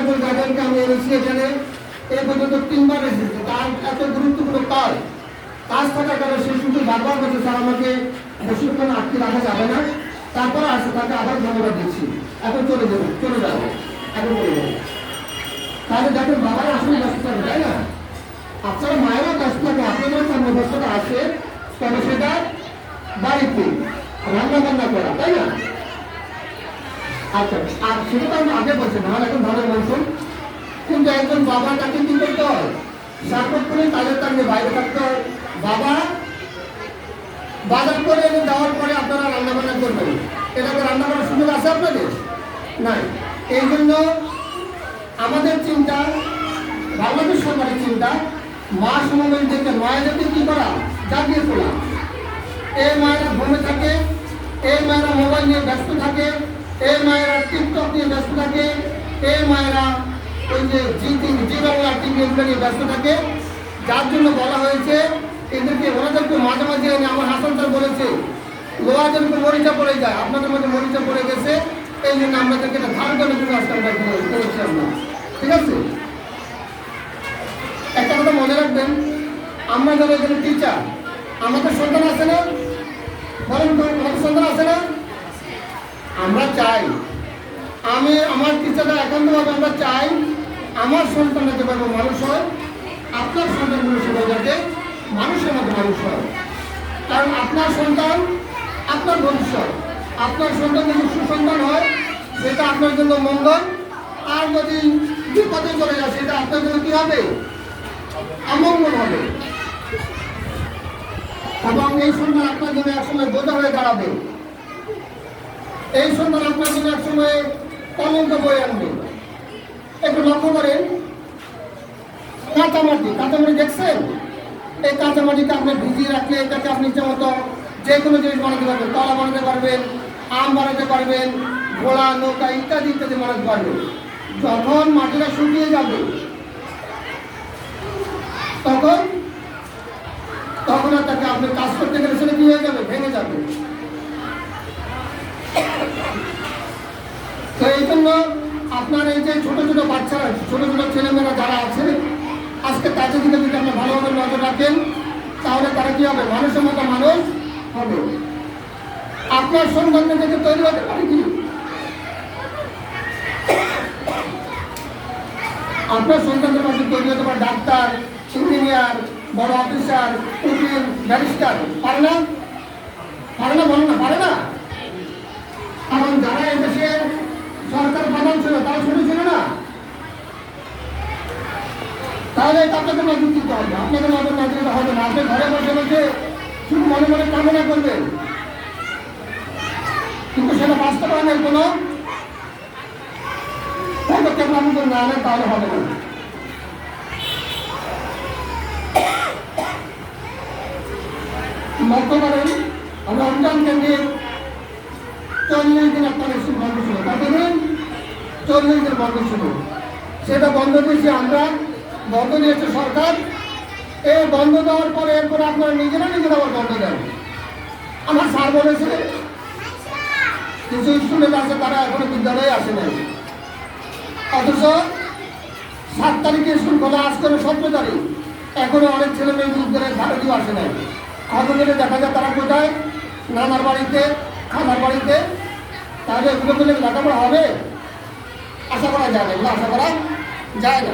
একজন গার্ডিয়ানকে আমি এনেছি এখানে এই পর্যন্ত 3 বার এসেছি। তার এত গুরুত্বপূর্ণ কাজ থাকার কারণে সে শুধু বারবার বলছে স্যার আমাকে বেশিক্ষণ আটকে রাখা যাবে না, তারপরে আসে তাকে আবার ধন্যবাদ দিচ্ছি। এখন চলে যাবো এখন চলে যাবো। তাহলে দেখেন বাবারা আসলে ব্যস্ত থাকে, তাই না? আপনারা মায়েরা ব্যস্ত থাকে, আপনাদের সামনে ব্যস্ততা আছে, তবে সেটা বাড়িতে রান্না বান্না করা, তাই না? আচ্ছা, আর সেটা তো আমি আগে বলছি না, এখন ভালো মৌসুম। কিন্তু একজন বাবা তাকে কি করতে হয়? সার্বক্ষণিক কাজের তাকে বাইরে থাকতে হয়। বাবা বাজার করে এনে দেওয়ার পরে আপনারা রান্না বান্না করবেন, এটাকে রান্না করার সুযোগ আছে আপনাদের? নাই। এই জন্য আমাদের চিন্তা, বাংলাদেশ সরকারের চিন্তা, মা সমবেতদেরকে মায়েদেরকে কি করা? জাগিয়ে তোলা। এই মায়েরা ঘুমে থাকে, এই মায়েরা মোবাইল নিয়ে ব্যস্ত থাকে, এই মায়েরা টিকটক নিয়ে ব্যস্ত থাকে, এই মায়েরা ওই যে জি বাংলা টিভি এগুলো নিয়ে ব্যস্ত থাকে। যার জন্য বলা হয়েছে এদেরকে, ওনাদেরকে মাঝে মাঝে এনে, আমার হাসান স্যার বলেছে লোহা যেরকম মরিচা পড়ে যায়, আপনাদের মধ্যে মরিচা পড়ে গেছে, এই জন্য আপনাদেরকে এটা ধার করে কিন্তু আজকে আমরা করেছি আমরা। ঠিক আছে? একটা কথা মনে রাখবেন, আমরা যারা এখানে টিচার, আমাদের সন্তান আছে না? বলেন তো, আমাদের সন্তান আছে না? আমরা চাই, আমি আমার টিচাররা একান্তভাবে আমরা চাই আমার সন্তানরা যেভাবে মানুষ হয়, আপনার সন্তানগুলো সেভাবে যাতে মানুষের মতো মানুষ হয়। কারণ আপনার সন্তান আপনার ভবিষ্যৎ, আপনার সন্তান যদি সুসন্তান হয় সেটা আপনার জন্য মঙ্গল, আর যদি বিপদে চলে যায় সেটা আপনার জন্য কি হবে? অমঙ্গল হবে। এবং এই সন্তান আপনার জন্য একসময় বোঝা হয়ে দাঁড়াবে, এই সন্তান আপনার জন্য একসময় কলঙ্ক বয়ে আনবে। একটু লক্ষ্য করেন, কাঁচামাটি দেখছেন? এই কাঁচামাটিকে আপনি ভিজিয়ে রাখলে এটাকে আপনি ইচ্ছা মতো যে কোনো জিনিস বানাতে পারবেন, তলা বানাতে পারবেন, আম বানাতে পারবেন, ঘোড়া, নৌকা ইত্যাদি ইত্যাদি বানাতে পারবেন। যখন মাটিটা শুকিয়ে যাবে তখন আর তাকে আপনি কাজ করতে গেলে সেটা কি হয়ে যাবে? ভেঙে যাবে। তো এই জন্য আপনার এই যে ছোট ছোট বাচ্চারা, ছোট ছোট ছেলেমেয়েরা যারা আছে, আজকে তাদের দিকে যদি আপনি ভালোভাবে নজর রাখেন তাহলে তারা কি হবে? মানুষের মতো মানুষ হবে। আপনার সন্তানদের থেকে তৈরি হতে পারে কি? আপনার সন্তানদের মধ্যে তৈরি হতে পারে ডাক্তার, ইঞ্জিনিয়ার, বড় অফিসার, উকিল, ব্যারিস্টার। পারে না? পারে না? বলো না, পারে না? কারণ যারা এদেশে সরকার প্রধান ছিল তারা ছোট ছিল না? তাহলে আপনাদের নজর দিতে হবে, আপনাদের নজর না দিতে হবে না। আপনি ঘরে বসে বসে শুধু মনে মনে কামনা করবেন, কিন্তু সেটা বাস্তবায়নের কোনো পদক্ষেপ আপনি না নেন তাহলে হবে না। লক্ষ্য করেন, আমরা রমজান কেন্দ্রিক 40 দিন আপনার স্কুল বন্ধ ছিল। কতদিন? 40 দিন বন্ধ ছিল। সেটা বন্ধ দিয়েছি আমরা, বন্ধ দিয়েছে সরকার। এই বন্ধ দেওয়ার পরে এরপরে আপনারা নিজেরা আবার বন্ধ দেন। আমার স্যার বলেছে কিছু স্টুডেন্ট আছে তারা এখনো বিদ্যালয়ে আসে নাই, অথচ 7 তারিখে স্কুল খোলা, আজ করে 17 তারিখ, এখনো অনেক ছেলে মেয়ে বিদ্যালয়ের ভারতীয় আসে নাই। খবর দিলে দেখা যায় তারা কোথায়? নানার বাড়িতে, খালার বাড়িতে। তাহলে এগুলো করলে লেখাপড়া হবে? আশা করা যায় না, এগুলো আশা করা যায় না।